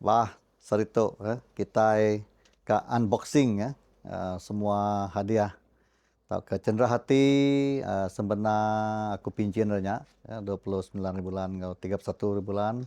Wah, sarito kita ka unboxing semua hadiah. Tau ke cendera hati sebenar aku pincin renya 29 bulan ngau 31 bulan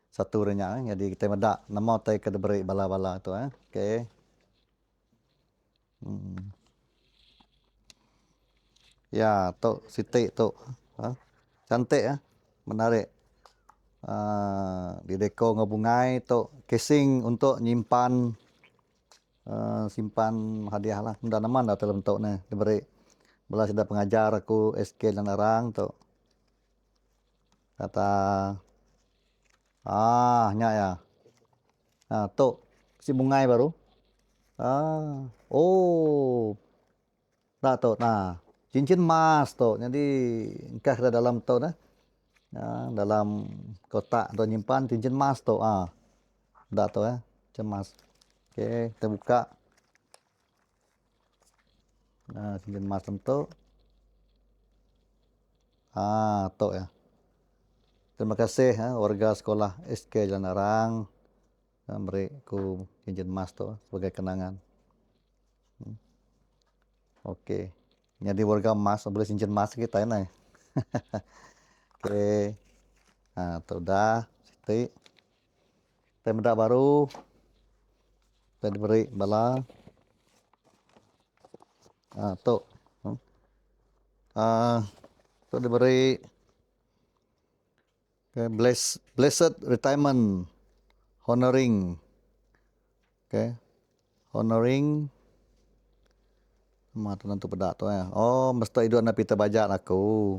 satu renya jadi kita medak nama tai ke deberi bala-bala tu okey. Hmm. Ya, tok sitik tok. Cantik menarik. Di dekor dengan bungai tok casing untuk nyimpan simpan hadiah lah. Mudah naman dah dalam tok ni diberi. Belah sudah pengajar aku SK dan arang tok. Kata nyak ya. Tok si bungai baru. Oh. Dah tok nah. Cincin emas tok. Jadi engkau ada dalam tok dah. Dalam kotak atau nyimpan cincin emas tok. Dah tok cincin emas. Okey, kita buka. Cincin emas tok. Tok ya. Terima kasih warga sekolah SK Jalan Arang beri ku cincin emas tu sebagai kenangan. Okey. Jadi warga emas boleh cincin emas kita ni. Okey. Tu dah sitik. Temda baru kita diberi bala. Tok. Tok diberi blessed retirement honoring. Okey. Honoring tu nanti pedak tu Oh, mesti hidup nak pita bajar aku.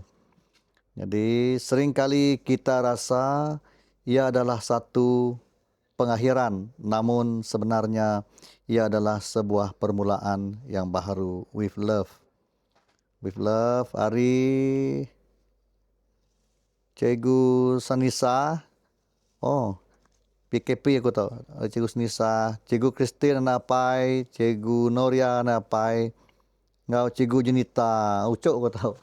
Jadi sering kali kita rasa ia adalah satu pengakhiran, namun sebenarnya ia adalah sebuah permulaan yang baru. With love. With love, Ari Cikgu Sanisa. Oh, PKP aku tahu. Cikgu Sanisa, Cikgu Christine Anapai, Cikgu Noria Anapai, ngau Cikgu Junita. Ucuk aku tahu.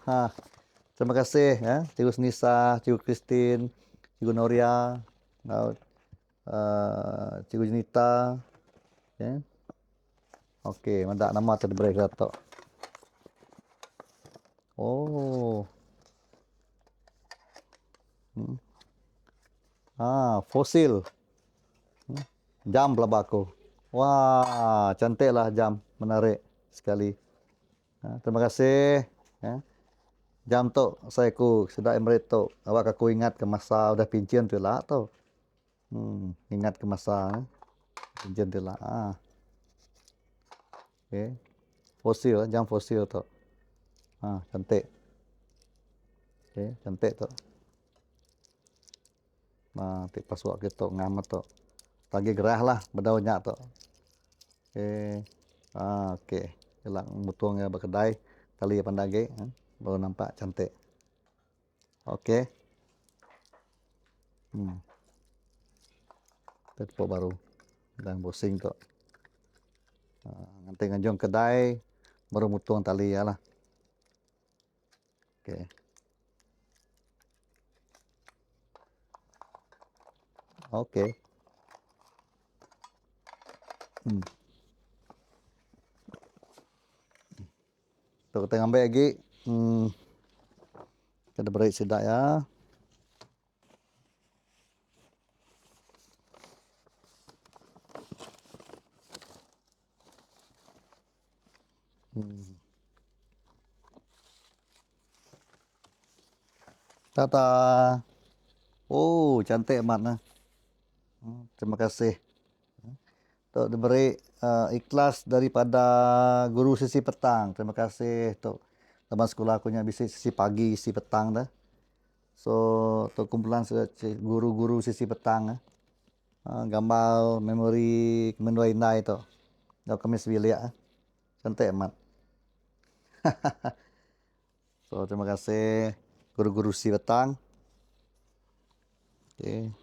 Terima kasih Cikgu Sanisa, Cikgu Christine, Cikgu Noria, ngau Cikgu Junita. Okey, mandak nama terberi kata. Oh. Fosil. Jam pelabak aku. Wah, cantiklah jam. Menarik sekali. Terima kasih. Jam tu saya ku sudah emerit tu. Awak aku ingat ke masa udah pincin tu lah tu. Ingat ke masa pincin tu lah. Okey. Fosil, jam fosil tu. Cantik. Okey, cantik tu. Tik pasuak kita ngamat tu. Lagi gerah lah bedaunya tu. Okey. Okey. Hilang mutuang berkedai tali pandai baru nampak cantik. Okey. Tepuk baru dan bosing tu. Nanti nganjung kedai baru mutuang tali lah. Okey. Okey. Tu kita ngambil lagi. Kita beri sidak ya. Tata. Oh, cantik amat. Terima kasih. Tok diberi ikhlas daripada guru sesi petang. Terima kasih tok teman sekolah aku yang bisa sesi pagi, sesi petang dah. So, tok kumpulan guru-guru sesi petang gambar memori kemenua indai tu. Dah kami sebilik cantik amat. So, terima kasih guru-guru sesi petang. Okey.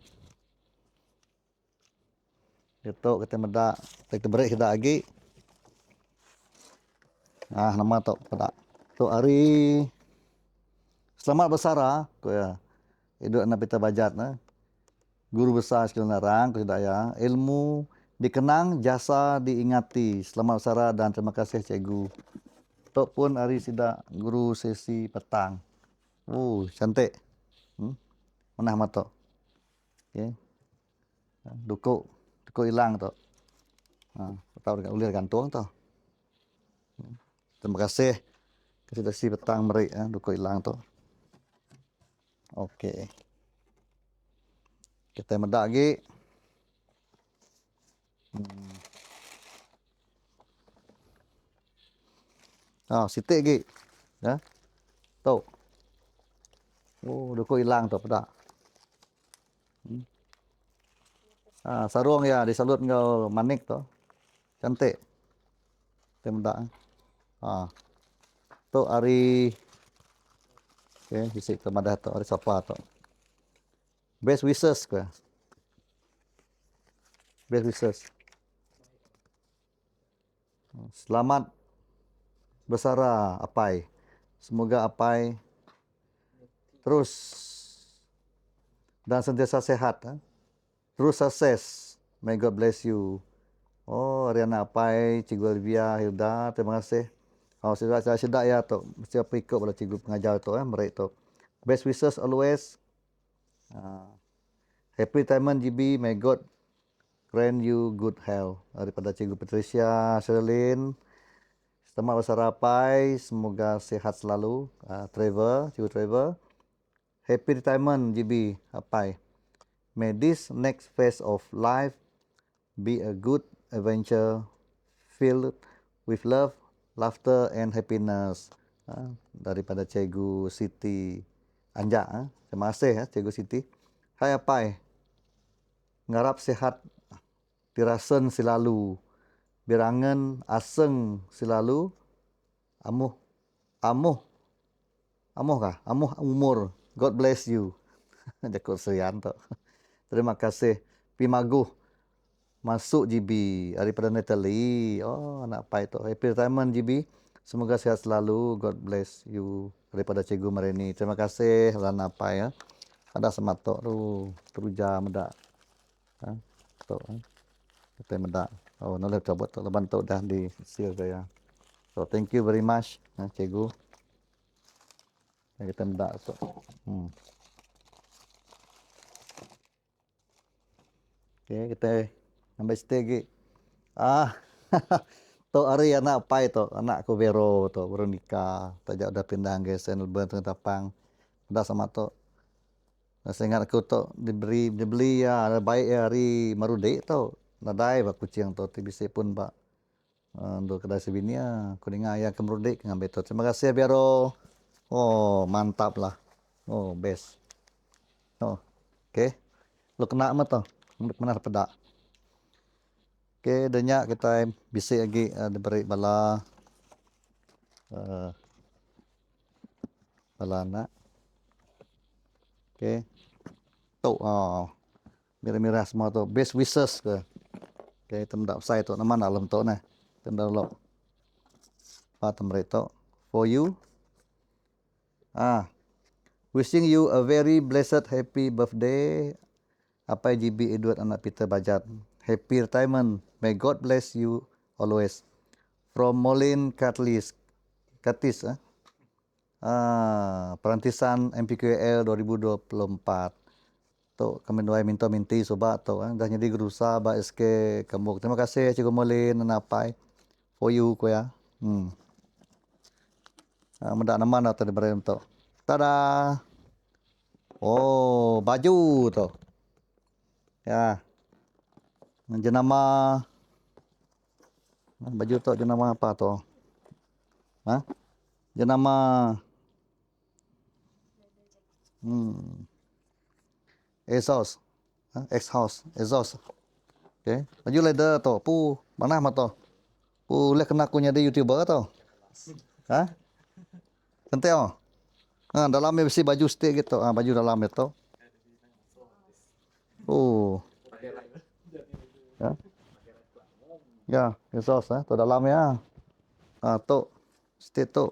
Itu kita medak, kita beri kita lagi. Nama tu pada tu hari selamat bersara tu ya. Hidup anak kita bajat Guru besar sekalian larang, tidak ya. Ilmu dikenang, jasa diingati. Selamat bersara dan terima kasih cikgu. Tok pun hari sidak guru sesi petang. Oh, cantik. Mana mata. Okey. Dukuk hilang tu. Tahu dekat ulir gantung tu. Terima kasih. Kita sesi petang merik dukuk hilang tu. Okey. Kita medak lagi. Sitik lagi. Ya. Tu. Oh, dukuk hilang tu pedak. Sarung ya disalut kau manik tu. Cantik. Kita medak. Tu hari bisik tu madah tu hari siapa tu. Best wishes ke? Best wishes. Selamat bersara Apai. Semoga Apai terus dan sentiasa sehat. Terus sukses. May God bless you. Oh, Riana Apai, Cikgu Olivia, Hilda, terima kasih. Sedak ya tu. Mesti apa ikut pada cikgu pengajar tu mereka tu. Best wishes always. Happy retirement GB. May God grant you good health. Daripada Cikgu Patricia, Sherlyn. Selamat bersara Apai. Semoga sehat selalu. Trevor, Cikgu Trevor. Happy retirement GB Apai. May this next phase of life be a good adventure filled with love, laughter and happiness. Daripada Cikgu Siti Anjak. Terima kasih Cikgu Siti. Hai Apai. Ngarap sehat tirasen selalu. Birangan aseng selalu. Amuh umur. God bless you. Jakut serian tu. Terima kasih. Pimaguh. Masuk GB daripada Natalie. Oh, anak Pai tu. Happy retirement GB. Semoga sehat selalu. God bless you. Daripada Cikgu Marini. Terima kasih Lana Pai ya. Ada sematok tu. Teruja medak. Tu. Kita medak. Oh, nak coba tu bantu dah di share saya. So thank you very much Cikgu. Kita medak tu. Okey, kita ambil stay lagi. Tu hari anak Pai tu, anak aku Vero tu, baru nikah. Tajak dah pindah ke Melbourne tengah tapang. Dah sama tu. Saya ingat aku tu dibeli ya, ada baik ya hari marudek tu. Nadai bak kucing tu, TBC pun bak. Untuk kedai sebinia, aku dengar ayah ke marudek ngambil tu. Terima kasih Vero. Oh, mantap lah. Oh, best. Oh, okey. Lu kena apa tu? Mana pedak? Okey, denyak kita bisik lagi diberi bala bala nak. Okey. Tu mira-mira semua tu best wishes ke. Okey, temdak saya tu nama nak lem tu nah. Temdak lo. Temdak tu for you. Wishing you a very blessed happy birthday. Apai GB Edward anak Peter Bajat. Happy retirement. May God bless you always. From Molin Katis. Perantisan MPQL 2024. Tu kami doai minta-minti sobat tu dah jadi gerusa ba SK kamu. Terima kasih Cikgu Molin Napai for you ko ya. Mendak nama nak tadi beri tu. Tada. Oh, baju tu. Ya. Jenama baju tu jenama apa tu? Jenama Exhaust. Exhaust. Okey. Baju leather tu. Pu mana mah tu? Pu leh kena aku jadi YouTuber tu. Cantik oh. Dalamnya mesti baju stick gitu. Baju dalam itu. Oh. Ya. Ya, exhaust tu dalamnya. Tu stick tu.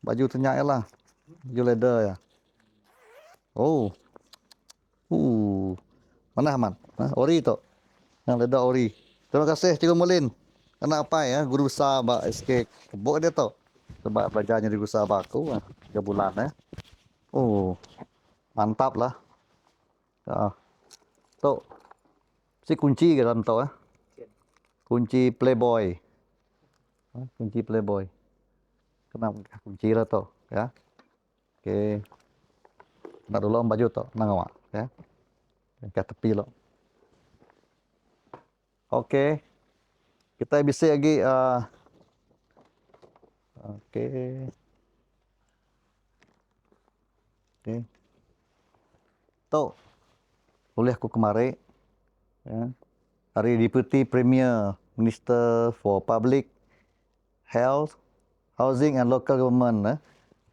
Baju tenyak lah. Baju leather ya. Oh. Mana Ahmad? Ori tu. Yang leda ori. Terima kasih Cikgu Mulin. Karena apa ya? Guru besar Mbak SK Kebuk dia tu. Sebab belajarnya di guru besar aku 3 bulan ya. Oh, mantap lah. Tu si kunci ke dalam tu kunci Playboy. Kunci Playboy. Kenapa kunci lah tu ya. Okey. Nak dulu baju tu, nang awak ya. Ke tepi lo. Okey. Kita bisa lagi okey. Okey. Tu boleh aku kemari ya. Hari Deputy Premier Minister for Public Health, Housing and Local Government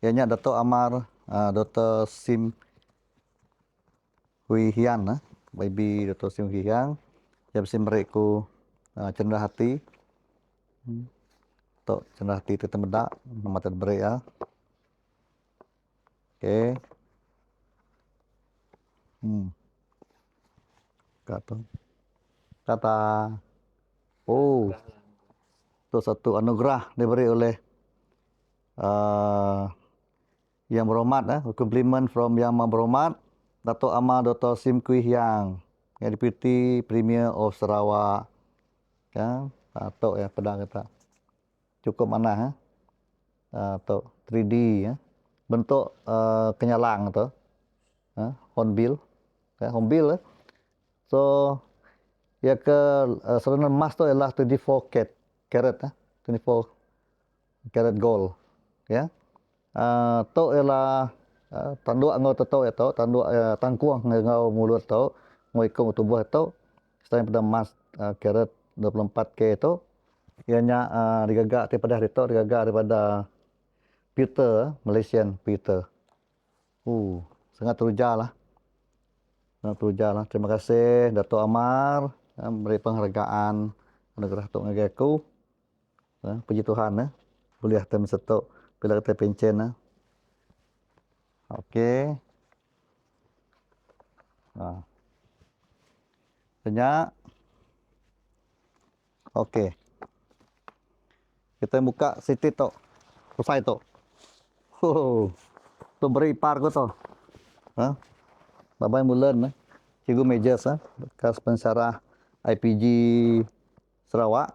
ianya Dato' Amar Dr. Sim Hui Hian Baby Dr. Sim Hui Hian yang bisa memberiku cenderah hati Tok cenderah hati tu temedak nama terberi ya. Okey. Kata oh itu satu anugerah diberi oleh Yang Berhormat compliment from Yang Berhormat Dato' Amar Dr. Sim Kui Hiang, yang Deputy Premier of Sarawak. Ya, Dato' ya pedang kata. Cukup mana Dato' 3D ya. Bentuk kenyalang tu. Hornbill. Ya, hornbill. So ya ke salinan emas tu ialah 24 carat 24 carat gold ya. Tu ialah tanduk ngau tu itu tanduk tangkuang ngau mulut tu ngau ikung tubuh tu selain pada emas carat 24K itu ianya digagak daripada hari tu digagak daripada Peter Malaysian Peter. Sangat teruja lah. Terima kasih Dato' Amar beri penghargaan anugerah tu ngagi aku. Puji Tuhan boleh tem satu bila kita pencen Okey. Banyak. Okey. Kita buka city tu. Selesai tu. Tu beri par ko tu. Babai Mulan Cikgu Majors bekas pensyarah IPG Sarawak.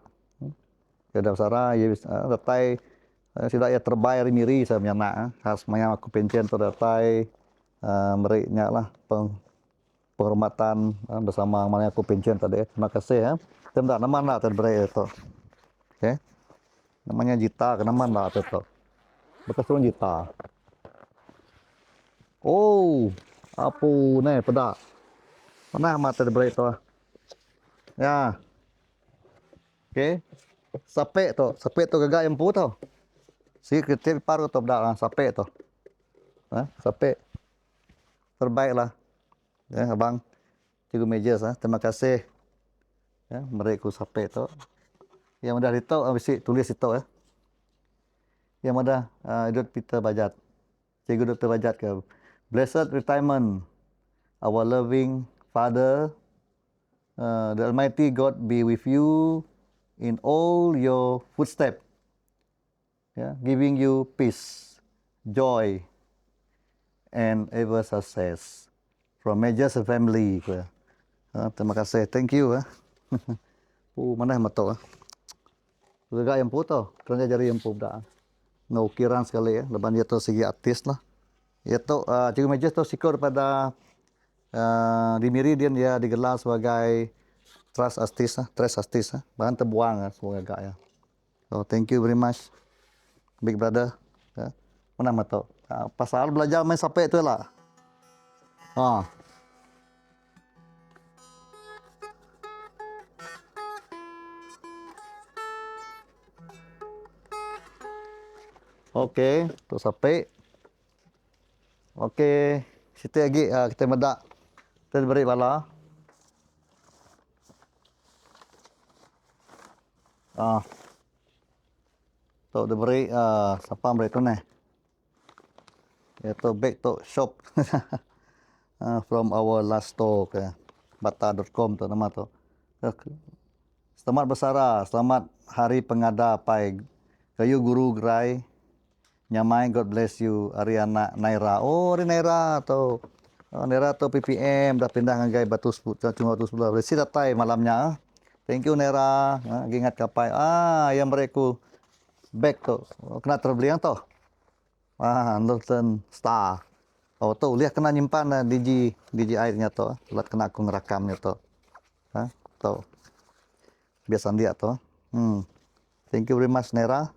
Dia Sarawak ya datai sida ya terbaik miri saya menyana khas mayang aku pencen tu datai meriknya lah penghormatan bersama mana aku pencen tadi. Terima kasih ya. Temda nama nak terberi itu. Okey. Namanya Jita, kenapa nak itu? Bekas turun Jita. Oh, apa ni pedak? Mana mata terberi tu? Ya. Okey. Sapek tu gagak yang pu tu. Si kecil paru tu bedak sapek tu. Sapek. Terbaiklah. Ya, abang. Cikgu Majors terima kasih. Ya, mereka sapek tu. Yang mudah itu mesti tulis itu ya. Yang mudah Idut Peter Bajat. Cikgu Dr. Bajat ke. Blessed retirement. Our loving Father, the Almighty God be with you in all your footsteps. Giving you peace, joy, and ever success. From Majors family. Terima kasih. Thank you. Mana yang betul? Gagak yang puto, kerana jari yang puda. Ukiran sekali ya, leban dia tu segi artis lah. Itu Cikgu Majors tu syukur pada di Meridian dia digelar sebagai Trust Artist, bahan terbuang semua gagak ya. So thank you very much, Big Brother. Mana mata? Pasal belajar main sapek tu lah. Okey, tu sapek. Okey, situ lagi kita medak. Kita beri bala. Tu diberi siapa beri tu ni? Itu bag to shop from our last store ke. bata.com tu nama tu. Selamat bersara, selamat hari pengada pai. Kayu guru gerai. Nyamai, God bless you. Ariana Naira. Oh, Ari Naira tu. Oh, Naira tu PPM dah pindah ngagai Batu Cuma Batu Sebelah. Resi datai malamnya. Thank you Naira. Ingat kapai. Yang mereka back tu. Kena terbeli yang tu. Northern Star. Oh, tu lihat kena nyimpan DJ airnya tu. Lihat kena aku ngerakamnya tu. Tu. Biasa dia tu. Thank you very much Naira.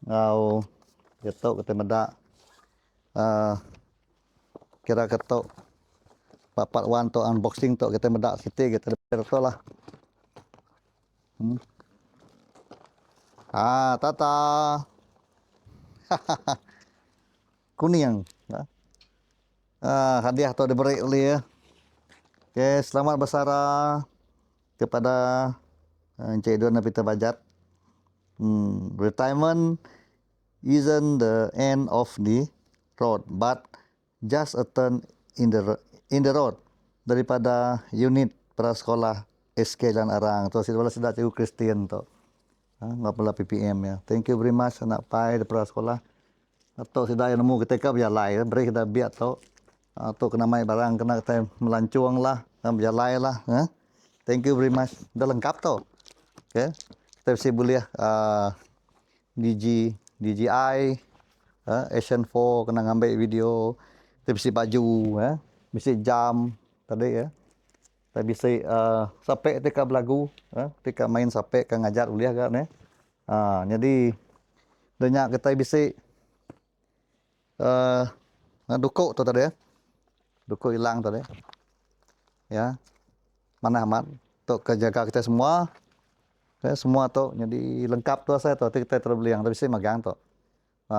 Au ketok kata medak kira ketok part 1 tu unboxing tu kita medak siti kita tu lah. Tata. Kuning. Hadiah tu diberi oleh ya. Okay, selamat bersara kepada Encik Idun dan Peter Bajat. Retirement isn't the end of the road, but just a turn in the road. Daripada unit prasekolah SK Jalan Arang tu sudah cikgu Christian tu. Ngapalah PPM ya. Thank you very much anak pai di prasekolah. Atau sudah yang nemu ketika berjalai beri kita biar tu. Atau kena mai barang kena kita melancuang lah, berjalai lah. Thank you very much. Dah lengkap tu. Okay. Kita bisa boleh DJI Asian 4 kena ngambil video, kita bisa baju, bisa jam tadi ya. Kita bisa sampai ketika berlagu, ketika main sampai kan ngajar uliah kan jadi banyak kita bisa dukuk tu tadi ya. Dukuk hilang tadi. Ya. Mana amat untuk kejaga kita semua. Semua tu jadi lengkap tu saya tu kita terbeli yang bisa magang tu.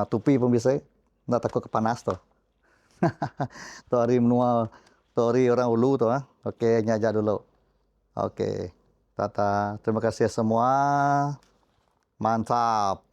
Tupi pun bisa. Tak takut kepanas tu. Tu hari menua, tu hari orang ulu tu Okey, nyajak dulu. Okey. Tata, terima kasih semua. Mantap.